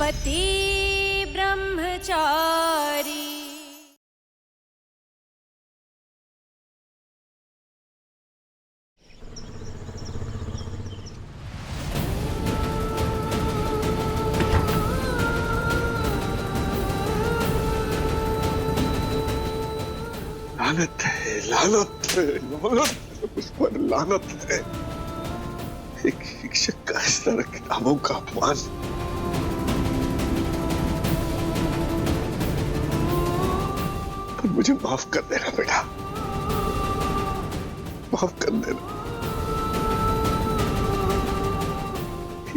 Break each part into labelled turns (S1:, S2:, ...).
S1: पति ब्रह्मचारी।
S2: लानत है, लानत है, लानत उस पर लानत है। एक शिक्षक का इस तरह किताबों का अपमान। पर मुझे माफ कर देना बेटा, माफ कर देना।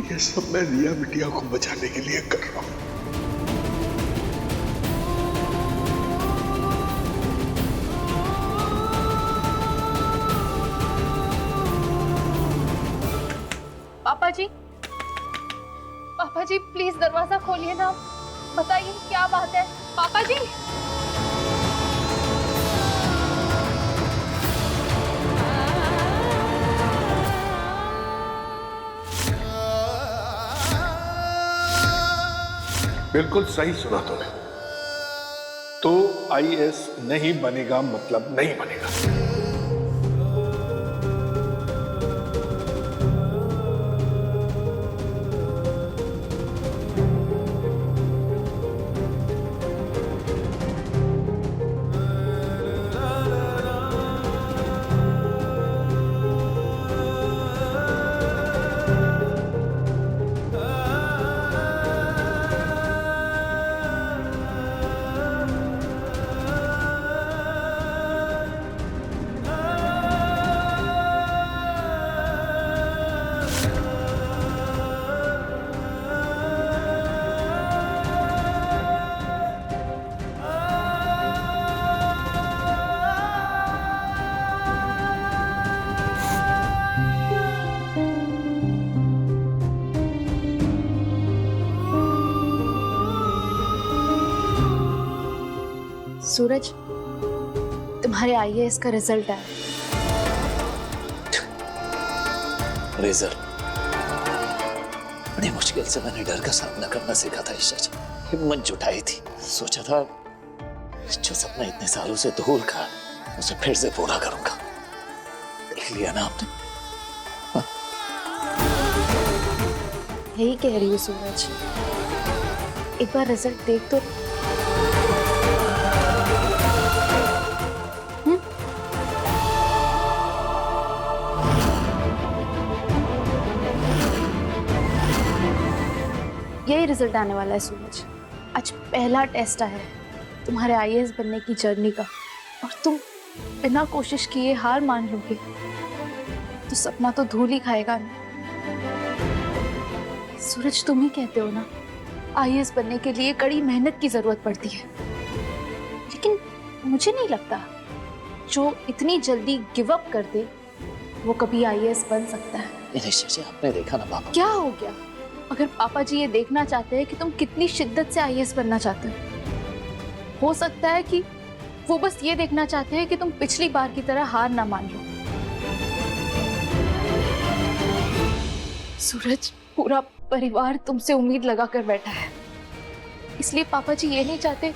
S2: ये सब मैं रिया बिटिया को बचाने के लिए कर रहा हूं।
S3: पापा जी प्लीज दरवाजा खोलिए ना, बताइए क्या बात है। पापा जी
S2: बिल्कुल सही सुना तूने। तो आईएएस नहीं बनेगा मतलब नहीं बनेगा।
S3: सूरज, तुम्हारे आईएएस का रिजल्ट आया।
S4: रिजल्ट? बड़ी मुश्किल से मैंने डर का सामना करना सीखा था ईशा जी। हिम्मत जुटाई थी, सोचा था जो सपना इतने सालों से दूर था उसे फिर से पूरा करूंगा। देख लिया ना आपने।
S3: यही कह रही हूँ सूरज, एक बार रिजल्ट देख तो। यही रिजल्ट आने वाला है सूरज। आज पहला टेस्ट आया है तुम्हारे आईएएस बनने की जर्नी का, और तुम बिना कोशिश किए हार मान लोगे तो सपना तो धूल ही खाएगा ना। सूरज, तुम ही कहते हो ना आईएएस बनने के लिए कड़ी मेहनत की जरूरत पड़ती है, लेकिन मुझे नहीं लगता जो इतनी जल्दी गिव अप कर दे वो कभी आईएएस बन सकता है।
S4: आपने देखा ना पापा।
S3: क्या हो गया? अगर पापा जी ये देखना चाहते हैं कि तुम कितनी शिद्दत से आईएएस बनना चाहते हो सकता है कि वो बस ये देखना चाहते हैं कि तुम पिछली बार की तरह हार ना मान लो। सूरज, पूरा परिवार तुमसे उम्मीद लगा कर बैठा है, इसलिए पापा जी ये नहीं चाहते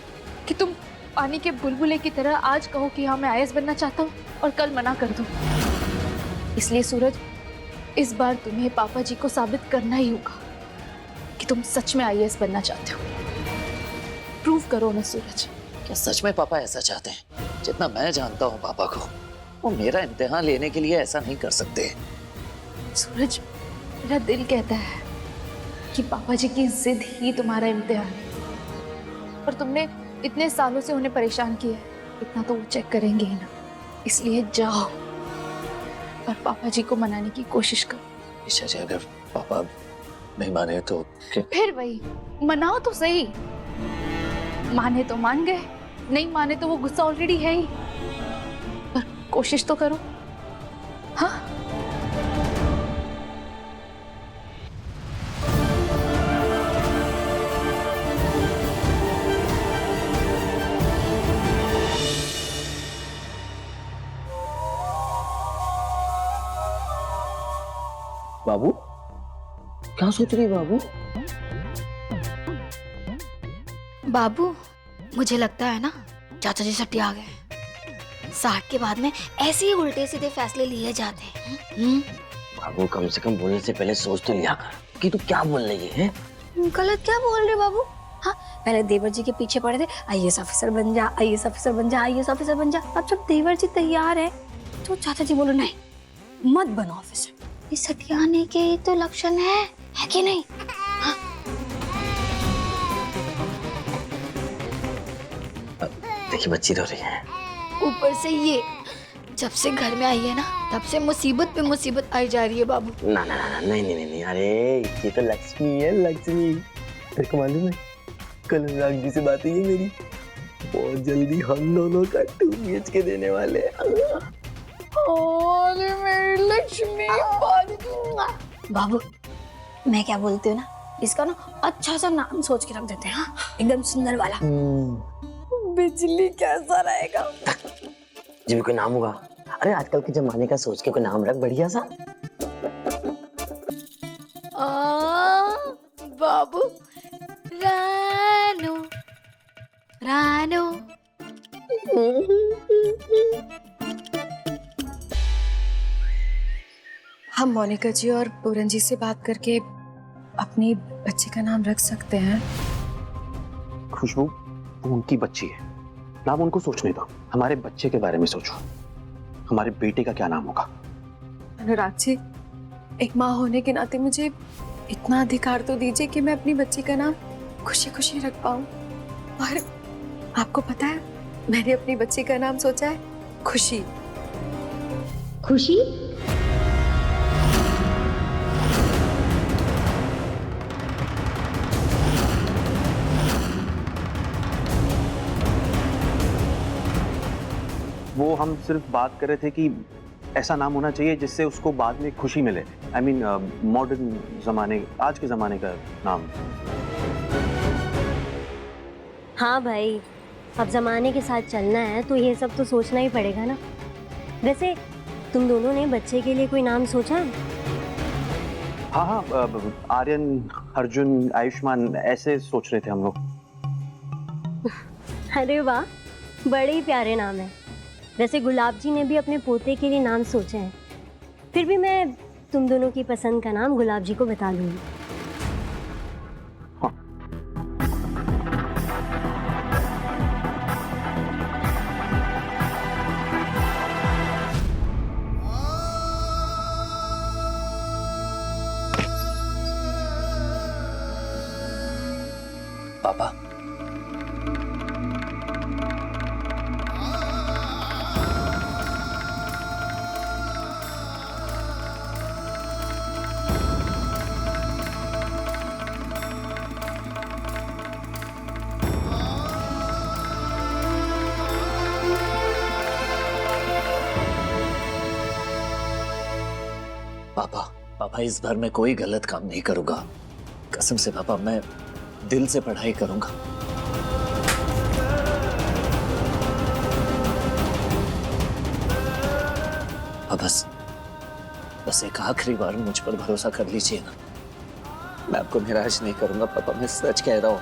S3: कि तुम पानी के बुलबुले की तरह आज कहो कि हाँ मैं आईएएस बनना चाहता हूँ और कल मना कर दो। इसलिए सूरज, इस बार तुम्हें पापा जी को साबित करना ही होगा कि तुम सच में आईएएस बनना चाहते हो। प्रूव करो ना सूरज।
S4: क्या सच में पापा ऐसा चाहते हैं? जितना मैं जानता हूँ पापा को, वो मेरा इम्तिहान लेने के लिए ऐसा नहीं कर सकते।
S3: सूरज, मेरा दिल कहता है कि पापा जी की जिद ही तुम्हारा इम्तिहान है, और तुमने इतने सालों से उन्हें परेशान किया है, इतना तो वो चेक करेंगे ही ना। इसलिए जाओ और पापा जी को मनाने की कोशिश करो।
S4: ईशा जी, अगर पापा नहीं माने तो क्या?
S3: फिर वही, मनाओ तो सही। माने तो मान गए, नहीं माने तो वो गुस्सा ऑलरेडी है ही, पर कोशिश तो करो। हाँ,
S4: बाबू क्या सोच रही है बाबू?
S1: बाबू, मुझे लगता है ना चाचा जी सट्टी आ गए। 60 के बाद में ऐसे ही उल्टे सीधे फैसले लिए जाते हैं।
S5: बाबू कम से कम बोलने से पहले सोच तो लिया कर कि तू क्या बोल रही है?
S1: गलत क्या बोल रहे बाबू? हाँ, पहले देवर जी के पीछे पड़े थे, आईएएस ऑफिसर बन जा, आईएएस ऑफिसर बन जा, आईएएस ऑफिसर बन जा। अब जब देवर जी तैयार है तो चाचा जी बोलो नहीं मत बनो ऑफिसर। ये सटियाने के ही तो लक्षण है कि नहीं? हाँ?
S5: देखिए बच्ची रो रही है।
S1: ऊपर से ये जब से घर में आई है ना तब से मुसीबत पे मुसीबत आई जा रही है बाबू।
S5: ना ना ना नहीं नहीं नहीं, अरे ये तो लक्ष्मी है, लक्ष्मी। तेरे को मालूम है कल अनुराग जी से बात हुई है मेरी, बहुत जल्दी हम दोनों का 2 BHK देने वाले हैं।
S1: अरे मेरी लक्ष्मी बाबू, मैं क्या बोलती हूँ ना, इसका ना अच्छा सा नाम सोच के रख देते हैं। हाँ? एकदम सुंदर वाला। बिजली कैसा रहेगा?
S5: जी भी कोई नाम होगा। अरे आजकल के जमाने का सोच के कोई नाम रख बढ़िया सा।
S1: बाबू, रानो रानो।
S6: हम मोनिका जी और पूरन जी से बात करके अपनी बच्ची का नाम रख सकते हैं।
S2: खुशबू, वो उनकी बच्ची है, नाम उनको सोचने दो। हमारे बच्चे के बारे में सोचो, हमारे बेटे का क्या नाम होगा।
S6: अनुराग जी, एक माँ होने के नाते मुझे इतना अधिकार तो दीजिए कि मैं अपनी बच्ची का नाम खुशी खुशी रख पाऊं। और आपको पता है, मैंने अपनी बच्ची का नाम सोचा है खुशी।
S1: खुशी?
S2: वो हम सिर्फ बात कर रहे थे कि ऐसा नाम होना चाहिए जिससे उसको बाद में खुशी मिले। आई मीन मॉडर्न जमाने, आज के जमाने का नाम।
S7: हाँ भाई, अब जमाने के साथ चलना है तो ये सब तो सोचना ही पड़ेगा ना। वैसे तुम दोनों ने बच्चे के लिए कोई नाम सोचा है?
S2: हाँ हाँ, आर्यन, अर्जुन, आयुष्मान ऐसे सोच रहे थे हम लोग।
S7: अरे वाह, बड़े ही प्यारे नाम है। वैसे गुलाब जी ने भी अपने पोते के लिए नाम सोचे हैं। फिर भी मैं तुम दोनों की पसंद का नाम गुलाब जी को बता दूंगी।
S2: हाँ।
S4: पापा, पापा, पापा इस बार मैं कोई गलत काम नहीं करूंगा। कसम से पापा, मैं दिल से पढ़ाई करूंगा। अब बस एक आखिरी बार मुझ पर भरोसा कर लीजिए ना। मैं आपको निराश नहीं करूंगा पापा, मैं सच कह रहा हूँ।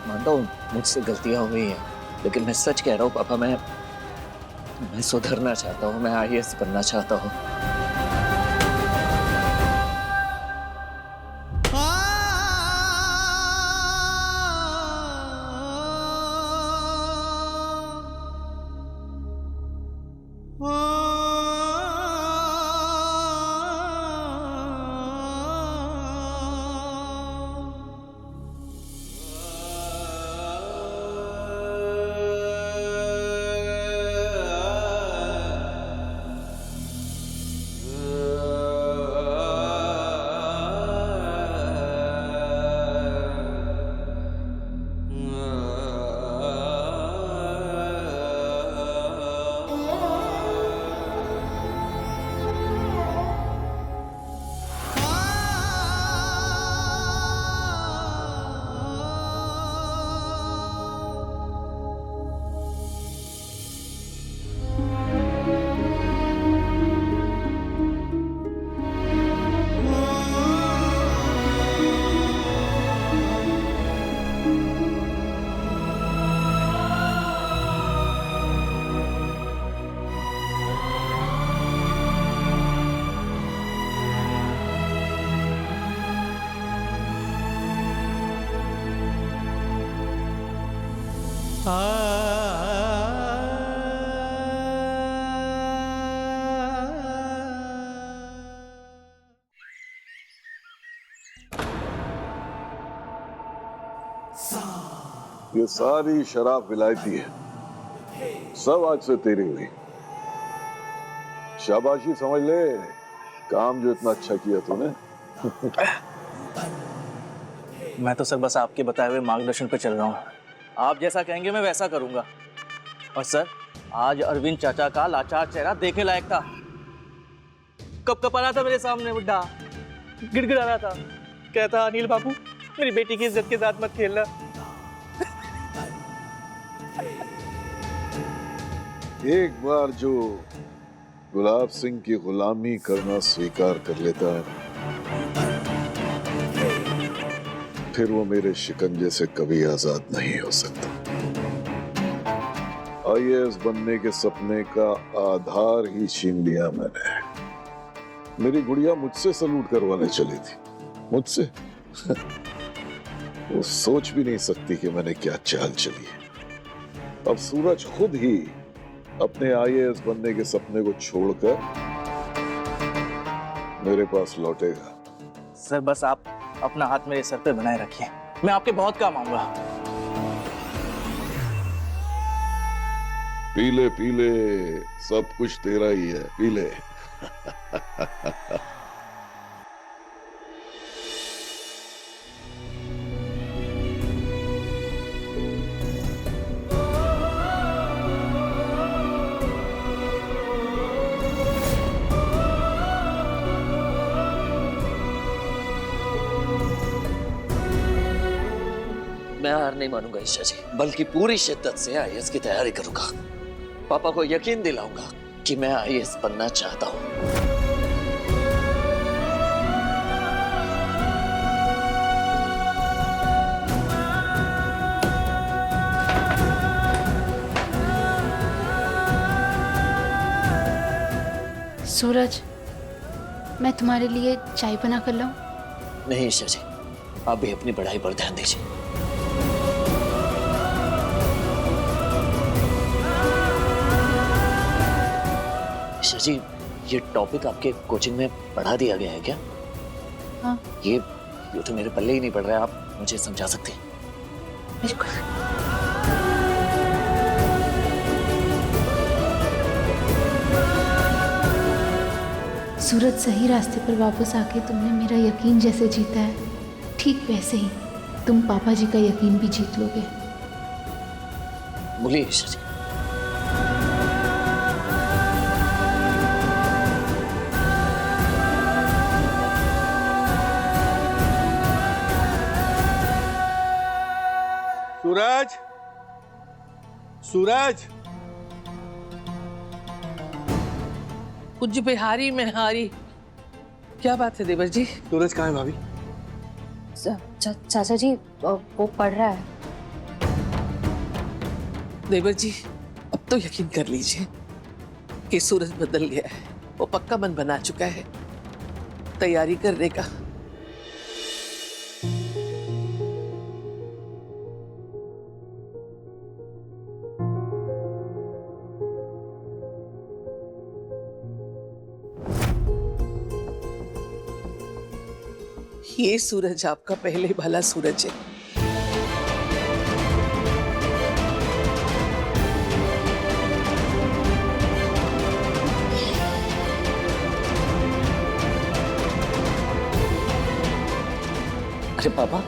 S4: मानता हूँ मुझसे गलतियां हुई हैं, लेकिन मैं सच कह रहा हूँ पापा, मैं सुधरना चाहता हूँ, मैं IAS बनना चाहता हूँ।
S2: ये सारी शराब विलायती है, सब आज से तेरी हुई। शाबाशी समझ ले, काम जो इतना अच्छा किया तूने।
S8: मैं तो सर बस आपके बताए हुए मार्गदर्शन पे चल रहा हूँ। आप जैसा कहेंगे मैं वैसा करूंगा। और सर, आज अरविंद चाचा का लाचार चेहरा देखने लायक था। कब कब आ रहा था मेरे सामने बुड्ढा, गिड़गिड़ा रहा था, कहता अनिल बाबू मेरी बेटी की इज्जत के साथ मत खेलना।
S2: एक बार जो गुलाब सिंह की गुलामी करना स्वीकार कर लेता है, फिर वो मेरे शिकंजे से कभी आजाद नहीं हो सकता। आईएएस बनने के सपने का आधार ही छीन लिया मैंने। मेरी गुड़िया मुझसे सलूट करवाने चली थी, मुझसे। वो सोच भी नहीं सकती कि मैंने क्या चाल चली है। अब सूरज खुद ही अपने आईएएस बनने के सपने को छोड़कर मेरे पास लौटेगा।
S8: सर बस आप अपना हाथ मेरे सर पे बनाए रखिए, मैं आपके बहुत काम आऊंगा।
S2: पीले पीले, सब कुछ तेरा ही है, पीले।
S4: मैं हार नहीं मानूंगा ईशा जी, बल्कि पूरी शिद्दत से आईएएस की तैयारी करूंगा। पापा को यकीन दिलाऊंगा कि मैं आईएएस बनना चाहता हूं।
S3: सूरज, मैं तुम्हारे लिए चाय बना कर लाऊं?
S4: नहीं ईशा जी, आप भी अपनी पढ़ाई पर ध्यान दीजिए। ईशा जी, ये टॉपिक आपके कोचिंग में पढ़ा दिया गया है क्या?
S3: हाँ।
S4: ये तो मेरे पल्ले ही नहीं पड़ रहा है, आप मुझे समझा सकते हैं?
S3: बिल्कुल। सूरज, सही रास्ते पर वापस आके तुमने मेरा यकीन जैसे जीता है, ठीक वैसे ही तुम पापा जी का यकीन भी जीत लोगे।
S4: बोलिए ईशा जी।
S9: सूरज, सूरज,
S10: कुछ बिहारी में हारी। क्या बात है देवर जी?
S9: सूरज कहाँ है भाभी?
S1: चाचा जी वो पढ़ रहा है।
S10: देवर जी, अब तो यकीन कर लीजिए कि सूरज बदल गया है। वो पक्का मन बना चुका है तैयारी करने का। ये सूरज आपका पहले वाला सूरज है।
S4: अरे पापा,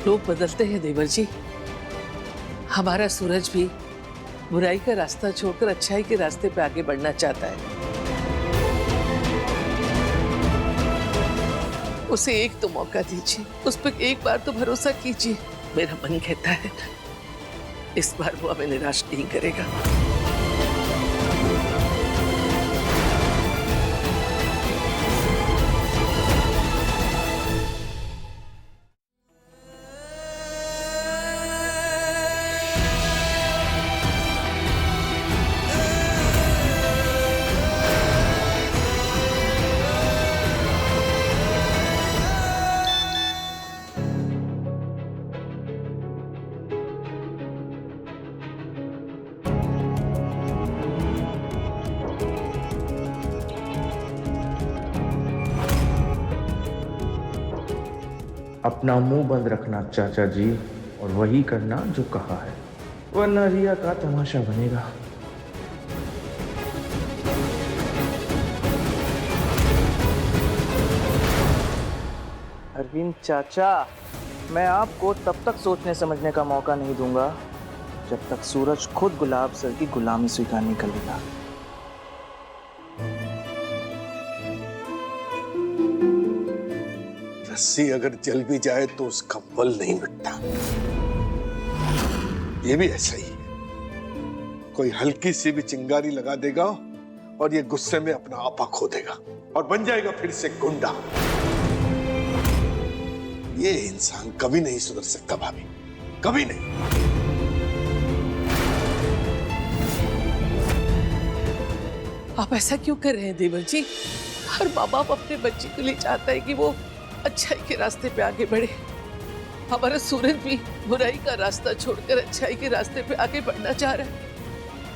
S10: लोग बदलते हैं देवर जी। हमारा सूरज भी बुराई का रास्ता छोड़कर अच्छाई के रास्ते पे आगे बढ़ना चाहता है। उसे एक तो मौका दीजिए, उस पर एक बार तो भरोसा कीजिए। मेरा मन कहता है इस बार वो हमें निराश नहीं करेगा।
S9: अपना मुंह बंद रखना चाचा जी, और वही करना जो कहा है, वरना रिया का तमाशा बनेगा।
S8: अरविंद चाचा, मैं आपको तब तक सोचने समझने का मौका नहीं दूंगा जब तक सूरज खुद गुलाब सर की गुलामी स्वीकार नहीं कर लेगा।
S2: रस्सी अगर जल भी जाए तो उसका बल नहीं मिटता। ये भी ऐसा ही है, कोई हल्की सी भी चिंगारी लगा देगा और ये गुस्से में अपना आपा खो देगा और बन जाएगा फिर से गुंडा। ये इंसान कभी नहीं सुधर सकता भाभी, कभी नहीं।
S10: आप ऐसा क्यों कर रहे हैं देवर जी? हर माँ बाप अपने बच्चे के लिए चाहता है कि वो अच्छाई के रास्ते पे आगे बढ़े। हमारा सूरज भी बुराई का रास्ता छोड़कर अच्छाई के रास्ते पे आगे बढ़ना चाह रहा है।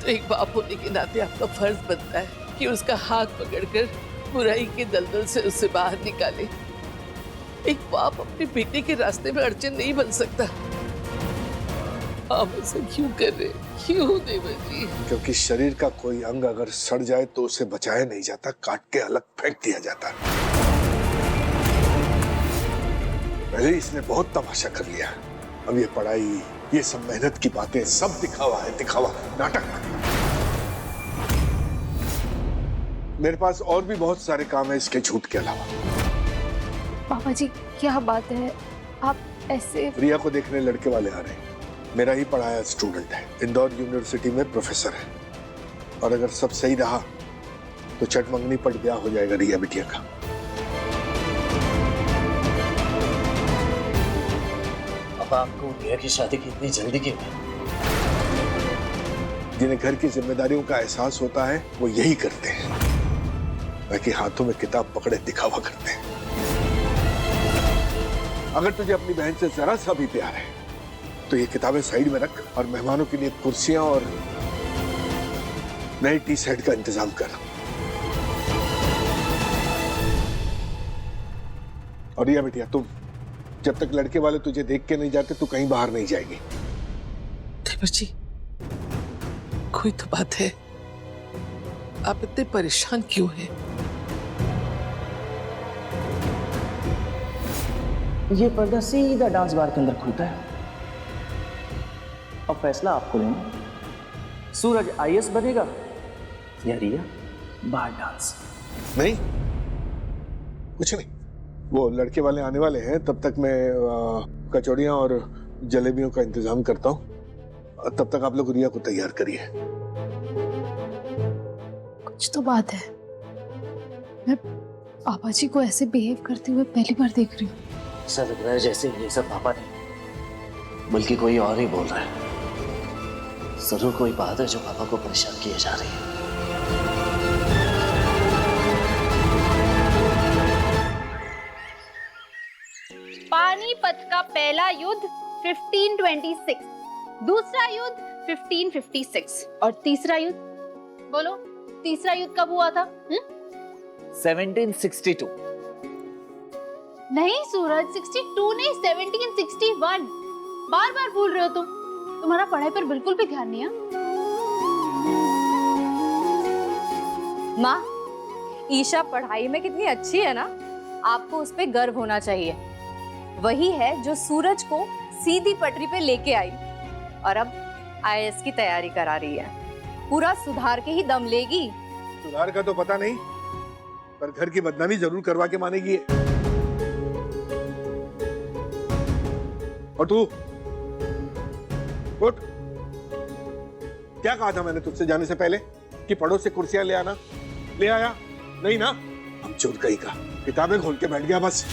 S10: तो एक बाप होने के नाते आपका फर्ज बनता है कि उसका हाथ पकड़कर बुराई के दलदल से उसे बाहर निकाले। एक बाप अपने बेटे के रास्ते में अड़चन नहीं बन सकता। आप ऐसा क्यों कर रहे हैं? क्यों देवर जी?
S2: क्योंकि शरीर का कोई अंग अगर सड़ जाए तो उसे बचाया नहीं जाता, काट के अलग फेंक दिया जाता। पहले इसने बहुत तमाशा कर लिया, अब ये पढ़ाई, ये सब मेहनत की बातें सब दिखावा है, दिखावा, नाटक। मेरे पास और भी बहुत सारे काम है इसके झूठ के अलावा।
S3: पापा जी क्या बात है, आप ऐसे?
S2: रिया को देखने लड़के वाले आ रहे हैं। मेरा ही पढ़ाया स्टूडेंट है, इंदौर यूनिवर्सिटी में प्रोफेसर है, और अगर सब सही रहा तो चट मंगनी पट ब्याह हो जाएगा रिया बिटिया का।
S4: अब आपको रिया की शादी की इतनी जल्दी क्यों है?
S2: जिन्हें घर की जिम्मेदारियों का एहसास होता है वो यही करते हैं, बाकी हाथों में किताब पकड़े दिखावा करते हैं। अगर तुझे अपनी बहन से जरा सा भी प्यार है तो ये किताबें साइड में रख और मेहमानों के लिए कुर्सियां और नई टी सेट का इंतजाम कर। और रिया बिटिया, तुम जब तक लड़के वाले तुझे देख के नहीं जाते तू कहीं बाहर नहीं जाएगी।
S10: देवर जी, कोई तो बात है, आप इतने परेशान क्यों हैं?
S8: ये पर्दा सीधा डांस बार के अंदर खुलता है और फैसला आपको लेना। सूरज आईएएस बनेगा या रिया बार डांस?
S2: नहीं, कुछ नहीं, वो लड़के वाले आने वाले हैं, तब तक मैं कचौड़ियां और जलेबियों का इंतजाम करता हूँ। तब तक आप लोग रिया को तैयार करिए।
S3: कुछ तो बात है, मैं पापा जी को ऐसे बिहेव करते हुए पहली बार देख रही हूँ।
S4: ऐसा लग रहा है जैसे ये सब पापा नहीं बल्कि कोई और ही बोल रहा है। जरूर कोई बात है जो पापा को परेशान किए जा रही है।
S11: पानीपत का पहला युद्ध 1526, दूसरा युद्ध 1556 और तीसरा युद्ध, बोलो तीसरा युद्ध कब हुआ था?
S8: 1762।
S11: नहीं सूरज, 62 नहीं, 1761। बार बार भूल रहे हो तुम, तुम्हारा पढ़ाई पर बिल्कुल भी ध्यान नहीं है।
S12: माँ, ईशा पढ़ाई में कितनी अच्छी है ना, आपको उस पे गर्व होना चाहिए। वही है जो सूरज को सीधी पटरी पे लेके आई और अब आईएएस की तैयारी करा रही है। पूरा सुधार के ही दम लेगी।
S2: सुधार का तो पता नहीं, पर घर की बदनामी जरूर करवा के मानेगी। और तू उठ। क्या कहा था मैंने तुझसे जाने से पहले कि पड़ोस से कुर्सियां ले आना? ले आया नहीं ना? हम चोर कहीं का किताबें खोल के बैठ गया बस।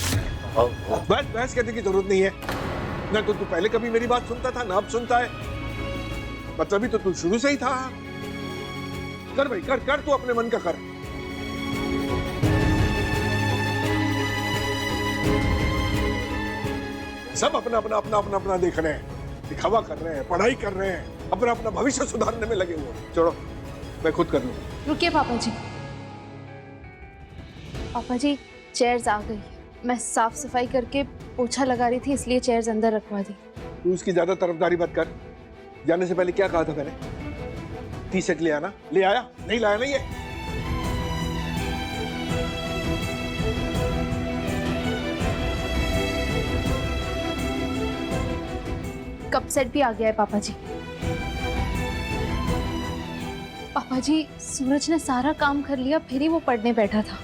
S2: बस बहस करने की जरूरत नहीं है ना। तो तू पहले कभी मेरी बात सुनता था ना अब सुनता है? मतलब ही तो तू शुरू से ही था। कर भाई कर कर, तू अपने मन का कर। सब अपना अपना अपना अपना अपना देख रहे हैं, दिखावा कर रहे हैं, पढ़ाई कर रहे हैं, अपना अपना भविष्य सुधारने में लगे हुए हैं। छोड़ो, मैं खुद कर लूं।
S3: रुकिए पापा जी, पापा जी चेयर्स आ गई, मैं साफ सफाई करके पोछा लगा रही थी, इसलिए चेयर्स अंदर रखवा दी।
S2: तू उसकी ज्यादा तरफदारी मत कर। जाने से पहले क्या कहा था मैंने? टी शर्ट ले आना, ले आया? नहीं लाया ना ये?
S3: कप सेट भी आ गया है पापा जी। पापा जी, सूरज ने सारा काम कर लिया, फिर ही वो पढ़ने बैठा था।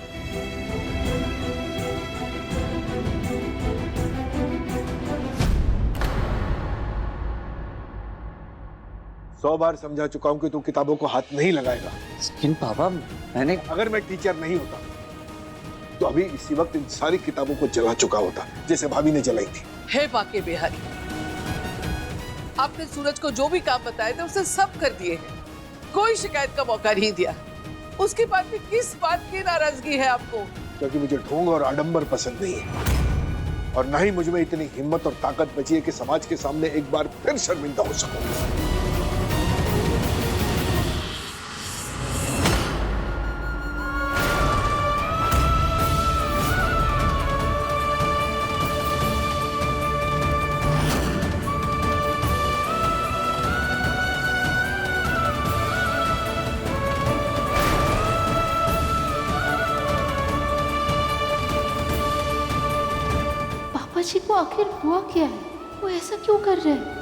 S2: सौ बार समझा चुका हूं कि तू किताबों को हाथ नहीं लगाएगा।
S5: लेकिन पापा मैंने
S2: अगर मैं टीचर नहीं होता तो अभी इसी वक्त इन सारी किताबों को जला चुका होता, जैसे भाभी ने जलाई थी।
S10: हे बाके बिहारी, आपने सूरज को जो भी काम बताए थे उसे सब कर दिए हैं, कोई शिकायत का मौका नहीं दिया। उसके बाद भी किस बात की नाराजगी है आपको?
S2: क्योंकि मुझे ढोंग और आडंबर पसंद नहीं है, और ना ही मुझ में इतनी हिम्मत और ताकत बची है कि समाज के सामने एक बार फिर शर्मिंदा हो सकूं।
S3: पापा जी को आखिर हुआ क्या है? वो ऐसा क्यों कर रहे हैं?